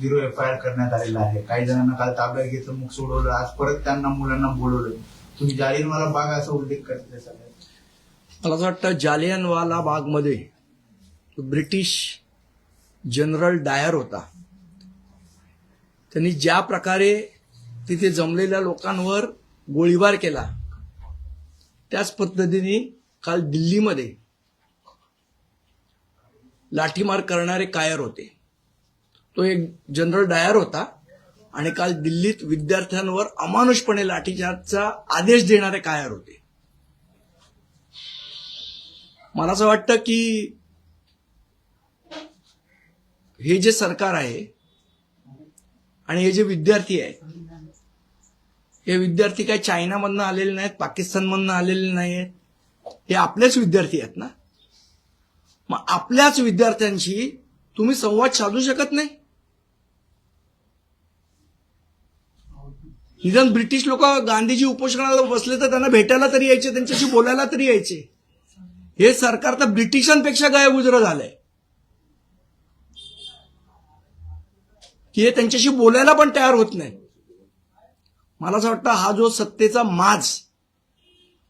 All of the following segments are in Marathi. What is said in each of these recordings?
0 FIR करण्यात आलेला आहे. काही जणांना काल ताब्यात घेतलं, मग सोडवलं, आज परत त्यांना मुलांना बोलवलं. तुम्ही जालियनवाला बाग असा उल्लेख करताय सगळ्यात. मला असं वाटतं जालियनवाला बागमध्ये ब्रिटिश जनरल डायर होता. त्यांनी ज्या प्रकारे तिथे जमलेल्या लोकांवर गोळीबार केला, त्याच पद्धतीने काल दिल्लीमध्ये लाठीमार करणारे कायर होते. तो एक जनरल डायर होता आणि काल दिल्लीत विद्यार्थ्यांवर अमानुषपणे लाठीचार्जचा आदेश देणारे कायर होते. मला असं वाटतं की हे जे सरकार आहे आणि हे जे विद्यार्थी आहेत, हे विद्यार्थी काय चायनामधनं आलेले नाहीत, पाकिस्तानमधनं आलेले नाहीत, हे आपलेच विद्यार्थी आहेत ना. मग आपल्याच विद्यार्थ्यांशी तुम्ही संवाद साधू शकत नाही? निदान ब्रिटिश लोक गांधीजी उपोषणाला बसले तर त्यांना भेटायला तरी यायचे, त्यांच्याशी बोलायला तरी यायचे. हे सरकार तर ब्रिटिशांपेक्षा गायबुजरं झालंय की हे त्यांच्याशी बोलायला पण तयार होत नाही. मला असं वाटतं हा जो सत्तेचा माज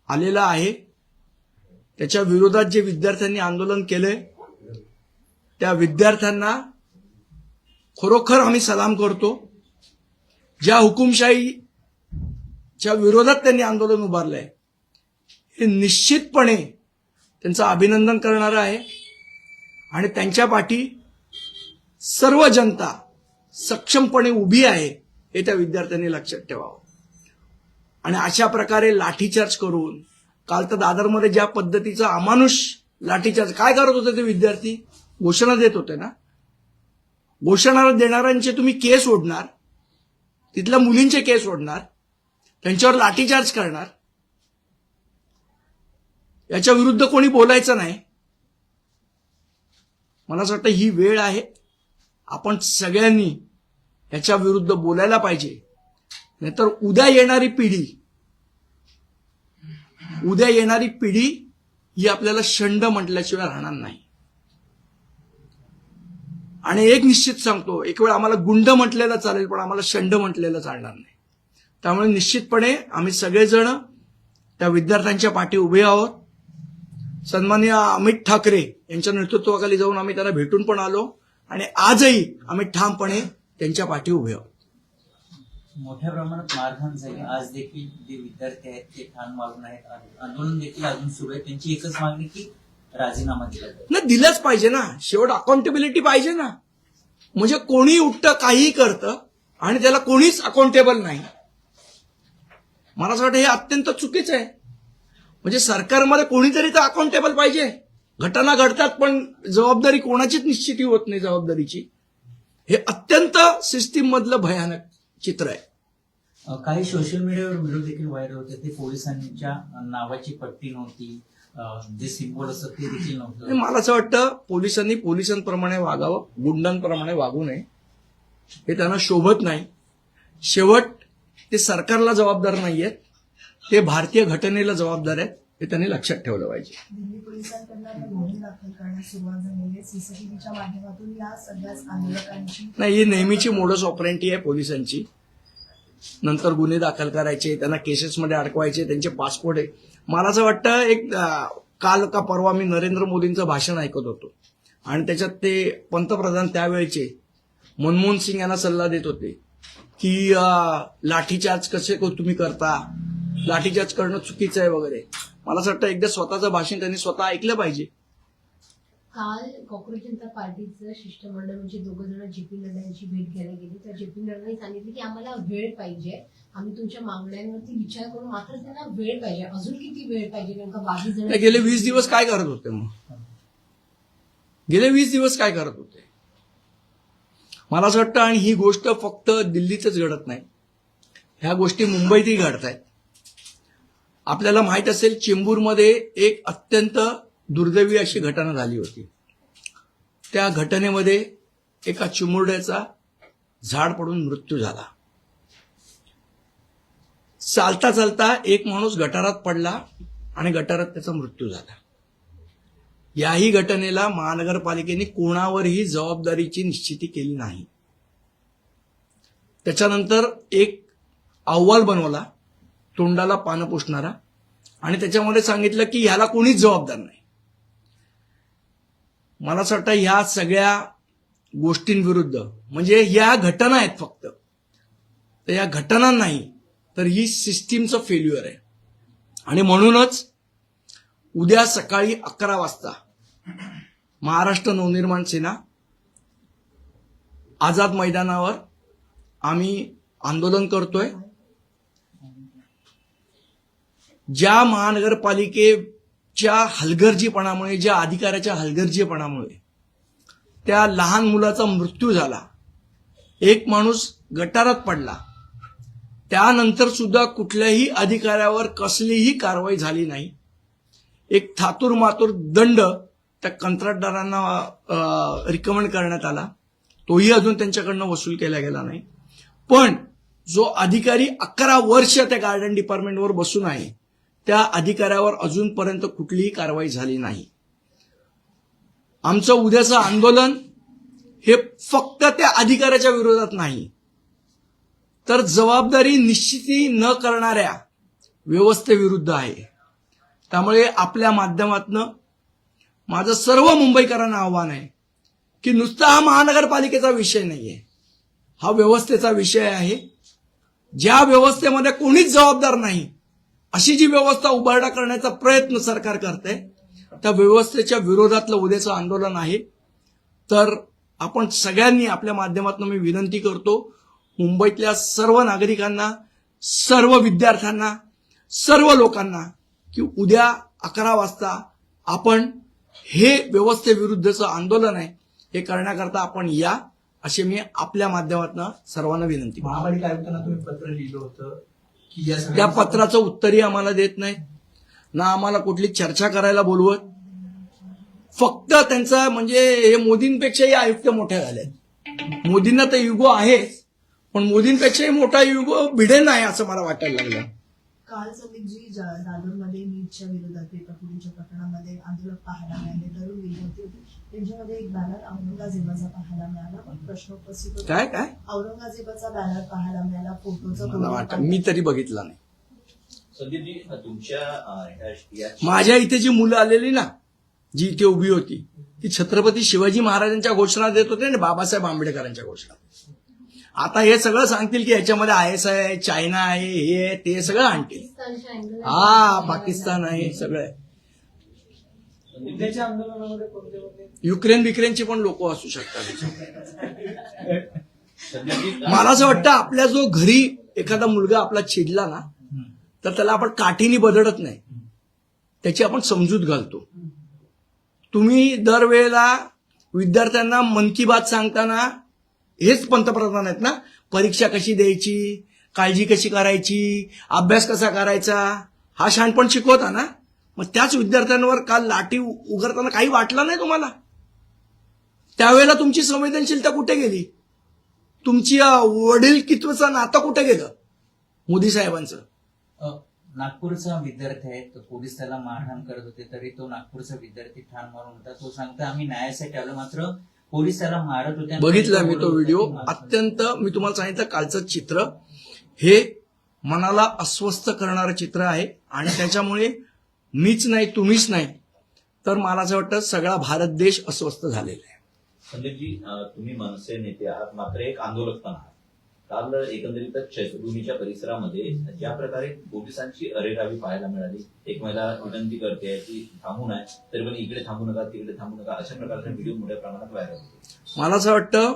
आलेला आहे, त्याच्या विरोधात जे विद्यार्थ्यांनी आंदोलन केलंय, त्या विद्यार्थ्यांना खरोखर आम्ही सलाम करतो. ज्या हुकुमशाहीच्या विरोधात त्यांनी आंदोलन उभारलंय, हे निश्चितपणे त्यांचं अभिनंदन करणारं आहे आणि त्यांच्या पाठी सर्व जनता सक्षमपणे उभी आहे हे त्या विद्यार्थ्यांनी लक्षात ठेवावं. आणि अशा प्रकारे लाठीचार्ज करून काल तर दादरमध्ये ज्या पद्धतीचा अमानुष लाठीचार्ज, काय करत होते ते विद्यार्थी? घोषणा देत होते ना. घोषणा देणाऱ्यांचे तुम्ही केस ओढणार, तिथल्या मुलींचे केस ओढणार, त्यांच्यावर लाठीचार्ज करणार, याच्या विरुद्ध कोणी बोलायचं नाही. मला असं वाटतं ही वेळ आहे, आपण सगळ्यांनी याच्या विरुद्ध बोलायला पाहिजे. नाहीतर उद्या येणारी पिढी ही आपल्याला शंड म्हटल्याशिवाय राहणार नाही. आणि एक निश्चित सांगतो, एक वेळ आम्हाला गुंड म्हटलेलं चालेल, पण आम्हाला शंड म्हटलेलं चालणार नाही. त्यामुळे निश्चितपणे आम्ही सगळेजण त्या विद्यार्थ्यांच्या पाठी उभे आहोत. सन्माननीय अमित ठाकरे यांच्या नेतृत्वाखाली जाऊन आम्ही त्यांना भेटून पण आलो आणि आजही आम्ही ठामपणे त्यांच्या पाठी उभे आहोत. मोठ्या प्रमाणात मारहाण झाली. आज देखील जे विद्यार्थी आहेत ते ठाण मारून आहेत, आंदोलन देखील अजून सुरू आहे. त्यांची एकच मागणी की राजीनामा दिला ना. दिलाच पाहिजे ना. शेवट अकाउंटेबिलिटी पाहिजे ना. म्हणजे कोणी उठतं, काहीही करतं आणि त्याला कोणीच अकाउंटेबल नाही. मला असं वाटतं हे अत्यंत चुकीचं आहे. म्हणजे सरकारमध्ये कोणीतरी तर अकाउंटेबल पाहिजे. घटना घडतात पण जबाबदारी कोणाचीच निश्चिती होत नाही जबाबदारीची. हे अत्यंत सिस्टीम मधलं भयानक चित्र आहे. काही सोशल मीडियावर व्हिडिओ देखील व्हायरल होते. ते पोलिसांच्या नावाची पट्टी नव्हती, जे सिम्बॉल असतं ते देखील नव्हतं. मला असं वाटतं पोलिसांनी पोलिसांप्रमाणे वागावं, गुंडांप्रमाणे वागू नये. हे त्यांना शोभत नाही. शेवट ते सरकारला जबाबदार नाहीयेत, ते भारतीय घटनेला जबाबदार आहेत. हे त्यांनी लक्षात ठेवलं पाहिजे. दिल्ली पोलिसांकडून गुन्हे दाखल करण्यास सुरुवात झालेली आहे. सीसीटीव्हीच्या माध्यमातून या सगळ्याच आंदोलकांची नाही, ही नेहमीची मोडस ऑपरेंटी आहे पोलिसांची. नंतर गुन्हे दाखल करायचे, त्यांना केसेसमध्ये अडकवायचे, त्यांचे पासपोर्ट आहे. मला असं वाटतं एक काल का परवा मी नरेंद्र मोदींचं भाषण ऐकत होतो आणि त्याच्यात ते पंतप्रधान त्यावेळेचे मनमोहन सिंग यांना सल्ला देत होते की लाठीचार्ज कसे तुम्ही करता, लाठीचार्ज करणं चुकीचं आहे वगैरे. मला असं वाटतं एकदा स्वतःचं भाषण त्यांनी स्वतः ऐकलं पाहिजे. काल काँग्रेस जनता पार्टीचं शिष्टमंडळ म्हणजे दोघं जण जेपी नड्डा यांची भेट घ्यायला गेली. तर जेपी नड्डांनी सांगितलं की आम्हाला वेळ पाहिजे, आम्ही तुमच्या मागण्यांवरती विचार करू, मात्र त्यांना वेळ पाहिजे. अजून किती वेळ पाहिजे? नेमका 22 जण गेले 20 दिवस काय करत होते? मग गेले 20 दिवस काय करत होते? मला असं वाटतं, आणि ही गोष्ट फक्त दिल्लीतच घडत नाही, ह्या गोष्टी मुंबईतही घडत आहेत. आपल्याला माहित असेल, चेंबूरमध्ये एक अत्यंत दुर्दैवी अशी घटना झाली होती. त्या घटनेमध्ये एका चिमुरड्याचा झाड पडून मृत्यू झाला. चालता चालता एक माणूस गटारात पडला आणि गटारात त्याचा मृत्यू झाला. याही घटनेला महानगरपालिकेने कोणावरही जबाबदारीची निश्चिती केली नाही. त्याच्यानंतर एक अहवाल बनवला, तोंडाला पानं पुसणारा, आणि त्याच्यामध्ये सांगितलं की ह्याला कोणीच जबाबदार नाही. मला असं वाटतं ह्या सगळ्या गोष्टींविरुद्ध, म्हणजे ह्या घटना आहेत फक्त, तर या घटना नाही तर ही सिस्टीमचं फेल्युअर आहे. आणि म्हणूनच उद्या सकाळी 11 वाजता महाराष्ट्र नवनिर्माण सेना आझाद मैदानावर आम्ही आंदोलन करतोय. ज्या महानगरपालिकेच्या हलगर्जीपणामुळे, ज्या अधिकाऱ्याच्या हलगर्जीपणामुळे त्या लहान मुलाचा मृत्यू झाला, एक माणूस गटारात पडला, त्यानंतर सुद्धा कुठल्याही अधिकाऱ्यावर कसलीही कारवाई झाली नाही. एक थातूर मातूर दंड त्या कंत्राटदारांना रिकमेंड करण्यात आला, तोही अजून त्यांच्याकडनं वसूल केला गेला नाही. पण जो अधिकारी 11 वर्ष त्या गार्डन डिपार्टमेंटवर बसून आहे, त्या अधिकाऱ्यावर अजूनपर्यंत कुठलीही कारवाई झाली नाही. आमचं उद्याचं आंदोलन हे फक्त त्या अधिकाऱ्याच्या विरोधात नाही, तर जबाबदारी निश्चिती न करणाऱ्या व्यवस्थेविरुद्ध आहे. त्यामुळे आपल्या माध्यमातनं माझं सर्व मुंबईकरांना आव्हान आहे की नुसता हा महानगरपालिकेचा विषय नाहीये, हा व्यवस्थेचा विषय आहे. ज्या व्यवस्थेमध्ये कोणीच जबाबदार नाही अशी जी व्यवस्था उभारडा करण्याचा प्रयत्न सरकार करते, त्या व्यवस्थेच्या विरोधातलं उद्याचं आंदोलन आहे. तर आपण सगळ्यांनी आपल्या माध्यमातून मी विनंती करतो, मुंबईतल्या सर्व नागरिकांना, सर्व विद्यार्थ्यांना, सर्व लोकांना, की उद्या 11 वाजता आपण हे व्यवस्थेविरुद्धचं आंदोलन आहे हे करण्याकरता आपण या, असे मी आपल्या माध्यमातून सर्वांना विनंती करतो. महापालिका आयुक्तांना तुम्ही पत्र लिहिलं होतं की या त्या पत्राचं उत्तरही आम्हाला देत नाही, ना आम्हाला कुठली चर्चा करायला बोलवत. फक्त त्यांचा म्हणजे हे मोदींपेक्षाही आयुक्त मोठे झाले. मोदींना तर युगो आहेच, पण मोदींपेक्षाही मोठा युगो भिडेन आहे असं मला वाटायला लागलं. काल संदीपजी दादरमध्ये नीटच्या विरोधात पेपरफुटीच्या प्रकरणामध्ये आंदोलक पाहायला मिळाले, तरुण विद्यार्थी होते, त्यांच्यामध्ये एक बॅनर औरंगजेबाचा पाहायला मिळाला. पण प्रश्न उपस्थित होता, काय औरंगजेबाचा बॅनर पाहायला मिळाला, फोटोचा मला वाटतं, मी तरी बघितला नाही. संदीपजी, तुमच्या माझ्या इथे जी मुलं आलेली ना, जी इथे उभी होती, ती छत्रपती शिवाजी महाराजांच्या घोषणा देत होते आणि बाबासाहेब आंबेडकरांच्या घोषणा. आता हे सगळं सांगतील की याच्यामध्ये IS आहे, चायना आहे, हे आहे, ते सगळं आणतील. हा, पाकिस्तान आहे, सगळं आहे. उद्याच्या आंदोलनामध्ये कोणते होते? युक्रेनची पण लोक असू शकतात. संदीपजी, मला असं वाटतं आपल्या जो घरी एखादा मुलगा आपला चिडला ना, तर त्याला आपण काठीने बदडत नाही, त्याची आपण समजूत घालतो. तुम्ही दरवेळेला विद्यार्थ्यांना मन की बात सांगताना हेच पंतप्रधान आहेत ना, परीक्षा कशी द्यायची, काळजी कशी करायची, अभ्यास कसा करायचा, हा शहाणपण शिकवता ना. मग त्याच विद्यार्थ्यांवर काल लाठी उगारताना काही वाटलं नाही तुम्हाला? त्यावेळेला तुमची संवेदनशीलता कुठे गेली? तुमची वडीलकित्वचं नातं कुठे गेलं मोदी साहेबांचं? नागपूरचा विद्यार्थी आहे, तो पोलीस त्याला मारहाण करत होते, तरी तो नागपूरचा विद्यार्थी ठाण मारून होता. तो सांगतो आम्ही न्यायासाठी आलो, मात्र पोलीस त्याला मारत होते. बघितला मी तो व्हिडिओ. अत्यंत, मी तुम्हाला सांगितलं, कालचं चित्र हे मनाला अस्वस्थ करणारं चित्र आहे. आणि त्याच्यामुळे मीच नाही, तुम्हीच नाही, तर मला असं वाटतं सगळा भारत देश अस्वस्थ झालेला आहे. संदीपजी, तुम्ही मनसे नेते आहात, मात्र एक आंदोलक पण आहात. काल एकंदरीतच चैत्यभूमीच्या परिसरामध्ये ज्या प्रकारे पोलिसांची अरेरावी पाहायला मिळाली, एक महिला विनंती करते की थांबून आहे, तरी पण इकडे थांबू नका, तिकडे थांबू नका, अशा प्रकारचे व्हिडिओ मोठ्या प्रमाणात व्हायरल होते. मला असं वाटतं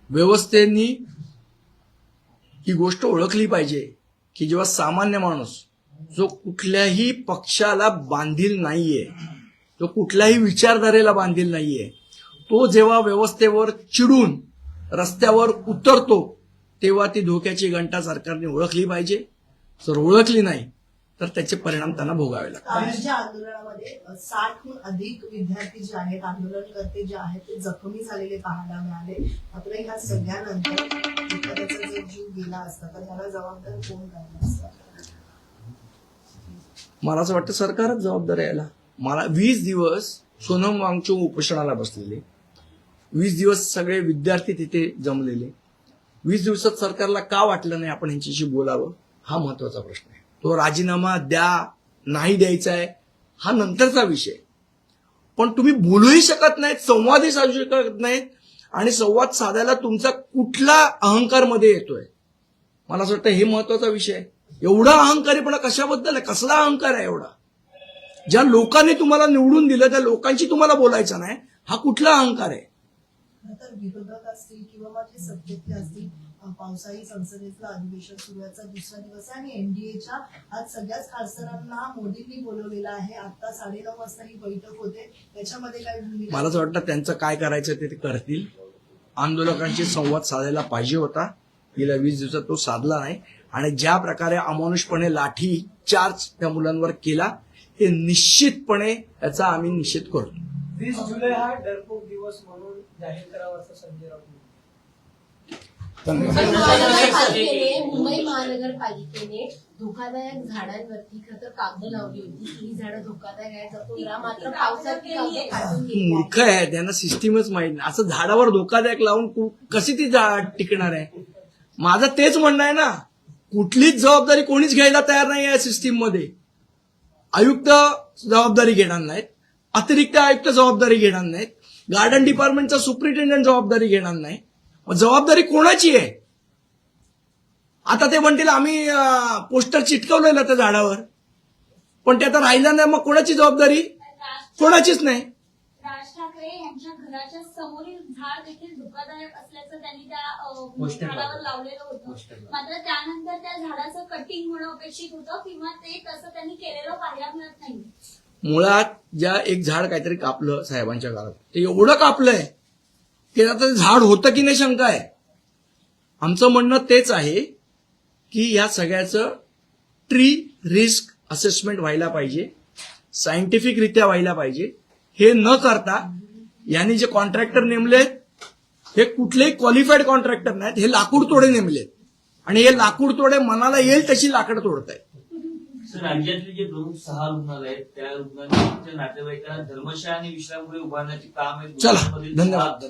व्यवस्थेनी ही गोष्ट ओळखली पाहिजे की जेव्हा सामान्य माणूस जो कुठल्याही पक्षाला बांधील नाहीये, जो कुठल्याही विचारधारेला बांधील नाहीये, तो जेव्हा व्यवस्थेवर चिडून रस्त्यावर उतरतो, तेव्हा ती धोक्याची घंटा सरकारने ओळखली पाहिजे. जर ओळखली नाही तर त्याचे परिणाम त्यांना भोगावे लागतात. कालच्या आंदोलनामध्ये 60हून अधिक विद्यार्थी जे आहेत, आंदोलनकर्ते जे आहेत, ते जखमी झालेले पाहायला मिळाले. मात्र ह्या सगळ्यानंतर एखाद्याचा जर जीव गेला असता तर त्याला जबाबदार कोण करणार असतं? मला असं वाटतं सरकारच जबाबदार आहे याला. मला 20 दिवस सोनम वांगचुक उपोषणाला बसलेले, 20 दिवस सगळे विद्यार्थी तिथे जमलेले, 20 दिवसात सरकारला का वाटलं नाही आपण यांच्याशी बोलावं, हा महत्वाचा प्रश्न आहे. तो राजीनामा द्या नाही द्यायचा आहे हा नंतरचा विषय. पण तुम्ही बोलूही शकत नाहीत, संवादही साधू शकत नाहीत, आणि संवाद साधायला तुमचा कुठला अहंकार मध्ये येतोय, मला असं वाटतं हे महत्वाचा विषय आहे. एवढा अहंकारीपणा कशाबद्दल आहे? कसला अहंकार आहे एवढा? ज्या लोकांनी तुम्हाला निवडून दिलं त्या लोकांशी तुम्हाला बोलायचं नाही, हा कुठला अहंकार आहे? तर विरोधक असतील किंवा मग जे सत्तेतले असतील, पावसाळी संसदेतलं अधिवेशन सुरू याचा दुसरा दिवस आहे आणि एनडीएच्या आज सगळ्याच खासदारांना मोदींनी बोलवलेलं आहे. आता 9:30 वाजता ही बैठक होते, त्याच्यामध्ये काय भूमिका? मला असं वाटतं त्यांचं काय करायचं ते करतील. आंदोलकांशी संवाद साधायला पाहिजे होता, गेल्या 20 दिवसात तो साधला नाही, आणि ज्या प्रकारे अमानुषपणे लाठी चार्ज त्या मुलांवर केला, हे निश्चितपणे याचा आम्ही निषेध करतो. 20 जुलै हा डरपोक दिवस म्हणून जाहीर करावा असं संजय राऊत मुंबई महानगरपालिकेने धोकादायक झाडांवरती खरं तर कागद लावली होती की ही झाडं धोकादायक आहेत, जपून मात्र पावसात ती कागद काढून घेतली. मूर्ख आहे, त्यांना सिस्टीमच माहित नाही. असं झाडावर धोकादायक लावून कशी ती झाड टिकणार आहे? माझं तेच म्हणणं आहे ना, कुठलीच जबाबदारी कोणीच घ्यायला तयार नाही या सिस्टीम मध्ये. आयुक्त जबाबदारी घेणार नाहीत, अतिरिक्त आयुक्त जबाबदारी घेणार नाहीत, गार्डन डिपार्टमेंटचा सुप्रिंटेंडंट जबाबदारी घेणार नाही. मग जबाबदारी कोणाची आहे? आता ते म्हणतील आम्ही पोस्टर चिटकवलेलं त्या झाडावर, पण ते आता राहिलं नाही, मग कोणाची जबाबदारी? कोणाचीच नाही. राज ठाकरे यांच्या घराच्या समोरील झाड देखील धोकादायक असल्याचं त्यांनी त्या पोस्टर झाडावर लावलेलं होतं. पोस्टर लावलं. मात्र त्यानंतर त्या झाडाचं कटिंग होणं अपेक्षित होतं किंवा ते तसं त्यांनी केलेलं पाहायला मिळत नाही. मुळात ज्या एक झाड काहीतरी कापलं साहेबांच्या काळात, ते एवढं कापलंय की आता ते झाड होतं की नाही शंका आहे. आमचं म्हणणं तेच आहे की या सगळ्याचं ट्री रिस्क असेसमेंट व्हायला पाहिजे, सायंटिफिक रित्या व्हायला पाहिजे. हे न करता यांनी जे कॉन्ट्रॅक्टर नेमलेत हे कुठलेही क्वालिफाईड कॉन्ट्रॅक्टर नाहीत, हे लाकूड तोडे नेमलेत, आणि हे लाकूड तोडे मनाला येईल तशी लाकडं तोडतायत. सर, राज्यातले जे प्रमुख 6 रुग्णालय आहेत त्या रुग्णालयांच्या नातेवाईकांना धर्मशाळा आणि विश्रामगृह उभारण्याचे काम आहे. चला, धन्यवाद.